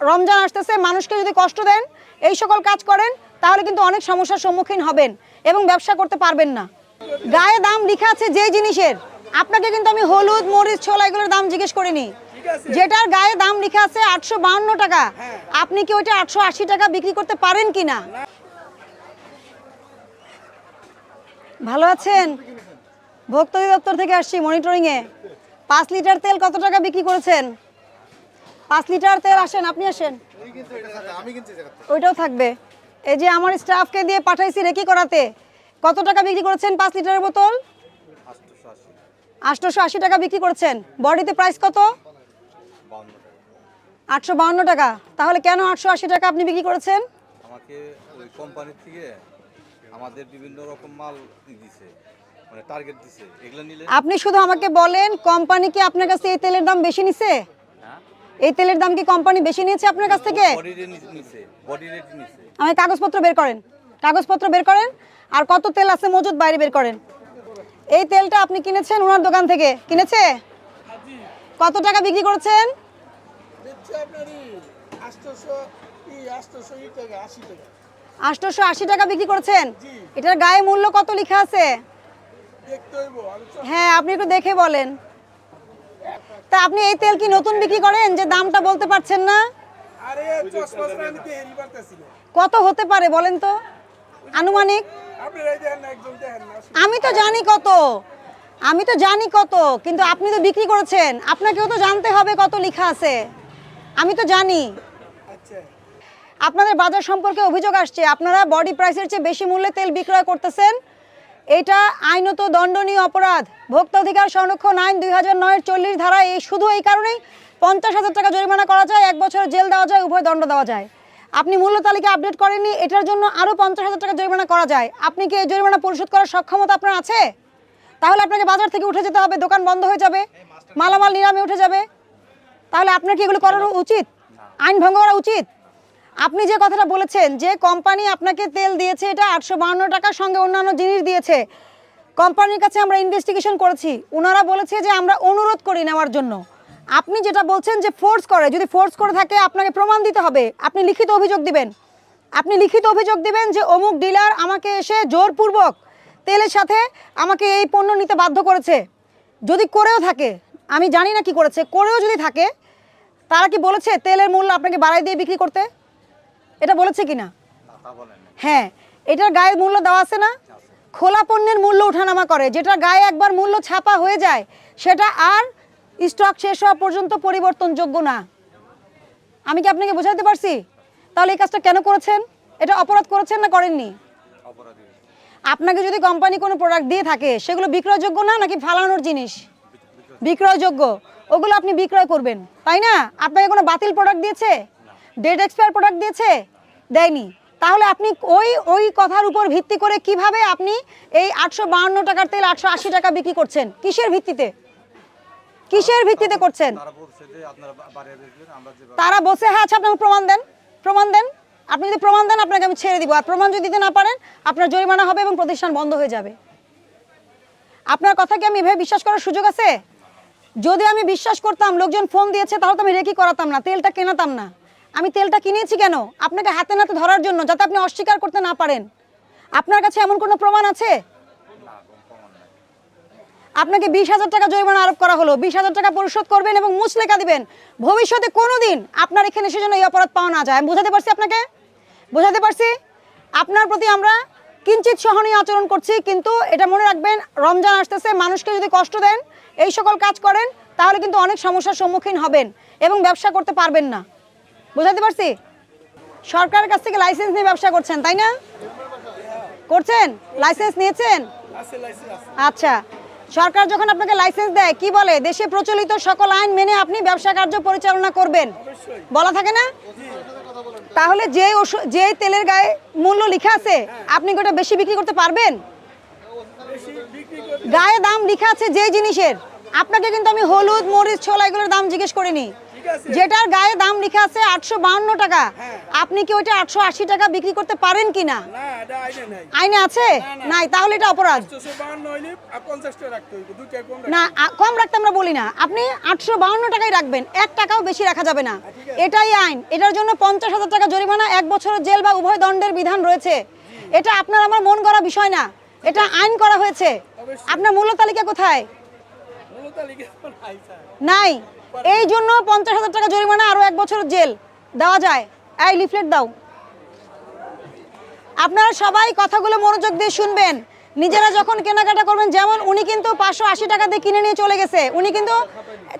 রমজান আসতেছে, মানুষকে যদি কষ্ট দেন, এই সকল কাজ করেন, তাহলে কিন্তু অনেক সমস্যার সম্মুখীন হবেন এবং ব্যবসা করতে পারবেন না। গায়ে দাম লেখা আছে যে জিনিসের, আপনাকে কিন্তু আমি হলুদ, মরিচ, ছোলা এগুলোর দাম জিজ্ঞেস করিনি। যেটার গায়ে দাম লেখা আছে 852 টাকা, আপনি কি ওইটা 880 টাকা বিক্রি করতে পারেন কিনা? ভালো আছেন? ভোক্তা অধিদপ্তর থেকে আসছি মনিটরিং এ। 5 লিটার তেল কত টাকা বিক্রি করেছেন? 5 লিটার তেল আসেন, আপনি আসেন, ওইটাও থাকবে। এই যে আমার স্টাফকে দিয়ে পাঠাইছি রেকি করাতে, কত টাকা বিক্রি করেছেন 5 লিটারের বোতল? 880 টাকা বিক্রি করেছেন। বডিতে প্রাইস কত? 852 টাকা। তাহলে কেন 880 টাকা আপনি বিক্রি করেছেন? আমাকে ওই কোম্পানি থেকে আমাদের বিভিন্ন রকম মাল দিয়েছে, মানে টার্গেট দিয়েছে, এগুলো নিলে। আপনি শুধু আমাকে বলেন, কোম্পানি কি আপনার কাছে এই তেলের দাম বেশি নিছে? এই তেলের দাম কি কোম্পানি বেশি নিয়েছে আপনার কাছ থেকে? বডি রেট নিছে, বডি রেট নিছে। আমি কাগজপত্র বের করেন, কাগজপত্র বের করেন, আর কত তেল আছে মজুদ বাইরে বের করেন। এই তেলটা আপনি কিনেছেন ওনার দোকান থেকে, কিনেছে? কত টাকা বিক্রি করেছেন? 880 টাকা বিক্রি করেছেন। এটার গায়ে মূল্য কত লেখা আছে? হ্যাঁ, আপনি একটু দেখে বলেন। তা আপনি এই তেল কি নতুন বিক্রি করেন যে দামটা বলতে পারছেন না? কত হতে পারে বলেন তো আনুমানিক? আমি তো জানি কত, আমি তো জানি কত, কিন্তু আপনি তো বিক্রি করেছেন, আপনাকেও তো জানতে হবে কত লেখা আছে। আমি তো জানি। আপনাদের বাজার সম্পর্কে অভিযোগ আসছে, আপনারা বডি প্রাইসের চেয়ে বেশি মূল্যে তেল বিক্রয় করতেছেন। এটা আইনত দণ্ডনীয় অপরাধ। ভোক্তা অধিকার সংরক্ষণ আইন 2009-এর 40 ধারায় শুধু এই কারণেই 50,000 টাকা জরিমানা করা যায়, 1 বছর জেল দেওয়া যায়, উভয় দণ্ড দেওয়া যায়। আপনি মূল্য তালিকা আপডেট করেননি, এটার জন্য আরও 50,000 টাকা জরিমানা করা যায়। আপনি কি এই জরিমানা পরিশোধ করার সক্ষমতা আপনার আছে? তাহলে আপনাকে বাজার থেকে উঠে যেতে হবে, দোকান বন্ধ হয়ে যাবে, মালামাল নিলামে উঠে যাবে। তাহলে আপনার কি এগুলো করানো উচিত? আইন ভঙ্গ করা উচিত? আপনি যে কথাটা বলেছেন যে কোম্পানি আপনাকে তেল দিয়েছে, এটা 852 টাকার সঙ্গে অন্যান্য জিনিস দিয়েছে, কোম্পানির কাছে আমরা ইনভেস্টিগেশন করেছি, ওনারা বলেছে যে আমরা অনুরোধ করি নেওয়ার জন্য। আপনি যেটা বলছেন যে ফোর্স করে, যদি ফোর্স করে থাকে আপনাকে প্রমাণ দিতে হবে, আপনি লিখিত অভিযোগ দিবেন। আপনি লিখিত অভিযোগ দিবেন যে অমুক ডিলার আমাকে এসে জোরপূর্বক তেলের সাথে আমাকে এই পণ্য নিতে বাধ্য করেছে। যদি করেও থাকে, আমি জানি না কি করেছে, করেও যদি থাকে, তারা কি বলেছে তেলের মূল্য আপনাকে বাড়াই দিয়ে বিক্রি করতে? এটা বলেছে কিনা? হ্যাঁ, এটার গায়ে মূল্য দেওয়া আছে না? খোলা পণ্যের মূল্য ওঠানামা করে, যেটা গায়ে একবার মূল্য ছাপা হয়ে যায় সেটা আর স্টক শেষ হওয়া পর্যন্ত পরিবর্তনযোগ্য না। আমি কি আপনাকে বোঝাতে পারছি? তাহলে এই কাজটা কেন করেছেন? এটা অপরাধ করেছেন না করেননি? আপনাকে যদি কোম্পানি কোনো প্রোডাক্ট দিয়ে থাকে, সেগুলো বিক্রয়যোগ্য না নাকি ফালানোর জিনিস? বিক্রয়যোগ্য, ওগুলো আপনি বিক্রয় করবেন, তাই না? আপনাকে কোনো বাতিল প্রোডাক্ট দিয়েছে? ডেট এক্সপায়ার প্রোডাক্ট দিয়েছে? দেয়নি। তাহলে আপনি ওই কথার উপর ভিত্তি করে কিভাবে আপনি এই 852 টাকার তেল 880 টাকা বিক্রি করছেন? কিসের ভিত্তিতে, কিসের ভিত্তিতে করছেন? তারা বলছে, হ্যাঁ আচ্ছা আপনাকে প্রমাণ দেন, প্রমাণ দেন। আপনি যদি প্রমাণ দেন আপনাকে আমি ছেড়ে দিব, আর প্রমাণ যদি দিতে না পারেন আপনার জরিমানা হবে এবং প্রতিষ্ঠান বন্ধ হয়ে যাবে। আপনার কথা কি আমি এভাবে বিশ্বাস করার সুযোগ আছে? যদি আমি বিশ্বাস করতাম, লোকজন ফোন দিয়েছে, তাহলে তো আমি রেকি করাতাম না, তেলটা কেনাতাম না। আমি তেলটা কিনেছি কেন? আপনাকে হাতে নাতে ধরার জন্য, যাতে আপনি অস্বীকার করতে না পারেন। আপনার কাছে এমন কোনো প্রমাণ আছে? আপনাকে 20,000 টাকা জরিমানা আরোপ করা হলো, 20,000 টাকা পরিশোধ করবেন এবং মুচলেখা দিবেন, ভবিষ্যতে কোনোদিন আপনার এখানে সেজন্য এই অপরাধ পাওয়া না যায়। আমি বোঝাতে পারছি আপনাকে? বোঝাতে পারছি? আপনার প্রতি আমরা কিঞ্চিত সহনীয় আচরণ করছি, কিন্তু এটা মনে রাখবেন, রমজান আসতেছে, মানুষকে যদি কষ্ট দেন, এই সকল কাজ করেন, তাহলে কিন্তু অনেক সমস্যার সম্মুখীন হবেন এবং ব্যবসা করতে পারবেন না। বোঝাতে পারছি? সরকারের কাছ থেকে লাইসেন্স নিয়ে ব্যবসা করছেন, তাই না? করছেন? লাইসেন্স নিয়েছেন? আচ্ছা, সরকার যখন আপনাকে লাইসেন্স দেয় কি বলে? দেশে প্রচলিত সকল আইন মেনে আপনি ব্যবসা কার্য পরিচালনা করবেন, বলা থাকে না? তাহলে যে তেলের গায়ে মূল্য লেখা আছে, আপনি কি ওটা বেশি বিক্রি করতে পারবেন? গায়ে দাম লেখা আছে যে জিনিসের, আপনাকে কিন্তু আমি হলুদ, মরিচ, ছোলা এগুলোর দাম জিজ্ঞেস করিনি। যেটার গায়ে দাম লেখা আছে 852 টাকা, আপনি কি ওইটা 880 টাকা বিক্রি করতে পারেন কিনা? না এটা আইনে নাই। আইনে আছে? নাই, তাহলে এটা অপরাধ। 852 হইলে 50 টাকা রাখতে হইব, 2 টাকা কম রাখতে না, কম রাখতে আমরা বলি না, আপনি 852 টাকাই রাখবেন, 1 টাকাও বেশি রাখা যাবে না, এটাই আইন। এটার জন্য 50,000 টাকা জরিমানা, 1 বছরের জেল বা উভয় দণ্ডের বিধান রয়েছে। এটা আপনার আমার মন গড়া বিষয় না, এটা আইন করা হয়েছে। আপনার মূল্য তালিকা কোথায়? মূলত লিখে নাই স্যার। নাই, এই জন্য 50,000 টাকা জরিমানা, আরো 1 বছরের জেল দেওয়া যায়। এই লিফলেট দাও। আপনারা সবাই কথাগুলো মনোযোগ দিয়ে শুনবেন, নিজেরা যখন কেনাকাটা করবেন। যেমন উনি কিন্তু 580 টাকা দিয়ে কিনে নিয়ে চলে গেছে, উনি কিন্তু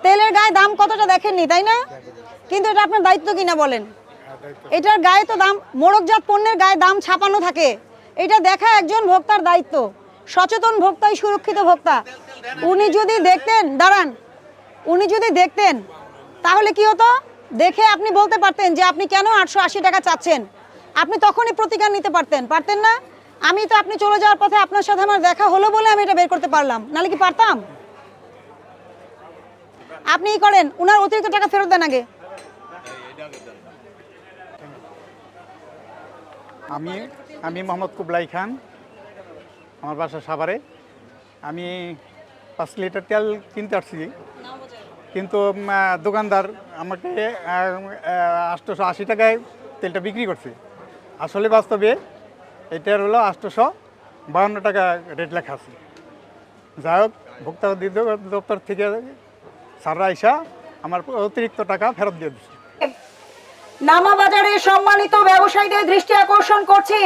তেলের গায়ে দাম কতটা দেখেননি, তাই না? কিন্তু এটা আপনার দায়িত্ব কিনা বলেন? এটার গায়ে তো দাম, মোড়কজাত পণ্যের গায়ে দাম ছাপানো থাকে, এটা দেখা একজন ভোক্তার দায়িত্ব। সচেতন ভোক্তাই সুরক্ষিত ভোক্তা। উনি যদি দেখতেন, দাঁড়ান, উনি যদি দেখতেন তাহলে কি হতো? দেখে আপনি বলতে পারতেন যে আপনি কেন 880 টাকা চাচ্ছেন, আপনি তখনই প্রতিকার নিতে পারতেন, পারতেন না? আমি তো আপনি চলে যাওয়ার পথে আপনার সাথে আমার দেখা হলো বলে আমি এটা বের করতে পারলাম, নাহলে কি পারতাম? আপনি করেন, উনার অতিরিক্ত টাকা ফেরত দেন আগে। আমি মোহাম্মদ কুবলাই খান, আমার বাসা সাভারে। আমি 5 লিটার তেল কিনতে আসছি, কিন্তু দোকানদার আমাকে 880 টাকায় তেলটা বিক্রি করছে। আসলে বাস্তবে এটার হলো 852 টাকা রেট লেখা আছে। যাই হোক, ভোক্তা দপ্তর থেকে স্যাররা আইসা আমার অতিরিক্ত টাকা ফেরত দিয়ে দিচ্ছে। নামাবাজারে সম্মানিত ব্যবসায়ীদের দৃষ্টি আকর্ষণ করছি,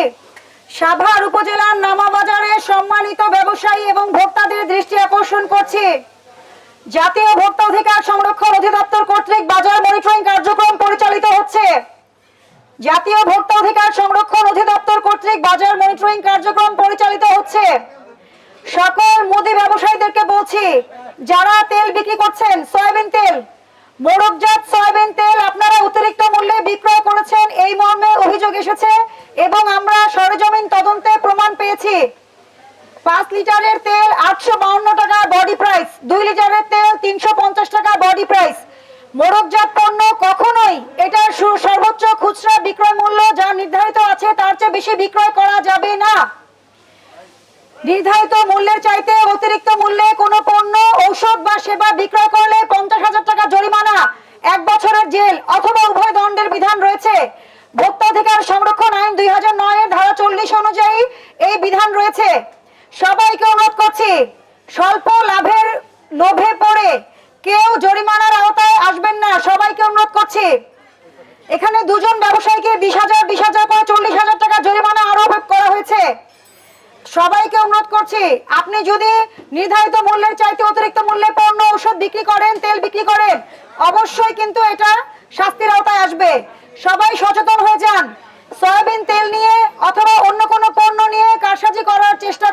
সাভার উপজেলার নামাবাজারে সম্মানিত ব্যবসায়ী এবং ভোক্তাদের দৃষ্টি আকর্ষণ করছি, জাতীয় ভোক্তা অধিকার সংরক্ষণ অধিদপ্তর কর্তৃক বাজার মনিটরিং কার্যক্রম পরিচালিত হচ্ছে। জাতীয় ভোক্তা অধিকার সংরক্ষণ অধিদপ্তর কর্তৃক বাজার মনিটরিং কার্যক্রম পরিচালিত হচ্ছে। সকল মুদি ব্যবসায়ীদেরকে বলছি, যারা তেল বিক্রি করছেন, সয়াবিন তেল, মোড়কজাত সয়াবিন তেল আপনারা অতিরিক্ত মূল্যে বিক্রয় করেছেন, এই মর্মে অভিযোগ এসেছে এবং আমরা সরেজমিন তদন্তে প্রমাণ পেয়েছি। 5 লিটারের তেল 852 টাকা বডি প্রাইস, 2 লিটারের তেল 350 টাকা বডি প্রাইস। মোড়কজাত পণ্য কখনোই এটার সর্বোচ্চ খুচরা বিক্রয় মূল্য যা নির্ধারিত আছে তার চেয়ে বেশি বিক্রয় করা যাবে না। নির্ধারিত মূল্যের চাইতে অতিরিক্ত মূল্যে কোনো পণ্য, ঔষধ বা সেবা বিক্রয় করলে 50,000 টাকা জরিমানা, 1 বছরের জেল অথবা উভয় দণ্ডের বিধান রয়েছে। ভোক্তা অধিকার সংরক্ষণ আইন 2009 এর ধারা 40 অনুযায়ী এই বিধান রয়েছে। সবাইকে অনুরোধ করছি, স্বল্প লাভের লোভে পড়ে কেউ জরিমানার আওতায় আসবেন না, সবাইকে অনুরোধ করছি। এখানে দুজন ব্যবসায়ীকে 20,000 করে 40,000 টাকা জরিমানা আরোপ করা হয়েছে। সবাইকে অনুরোধ করছি, আপনি যদি নির্ধারিত মূল্যের চাইতে অতিরিক্ত মূল্যে পণ্য, ঔষধ বিক্রি করেন, তেল বিক্রি করেন, অবশ্যই কিন্তু এটা শাস্তির আওতায় আসবে। সবাই সচেতন হয়ে যান। সয়াবিন তেল নিয়ে অথবা অন্য কোনো পণ্য নিয়ে কারসাজি করার চেষ্টা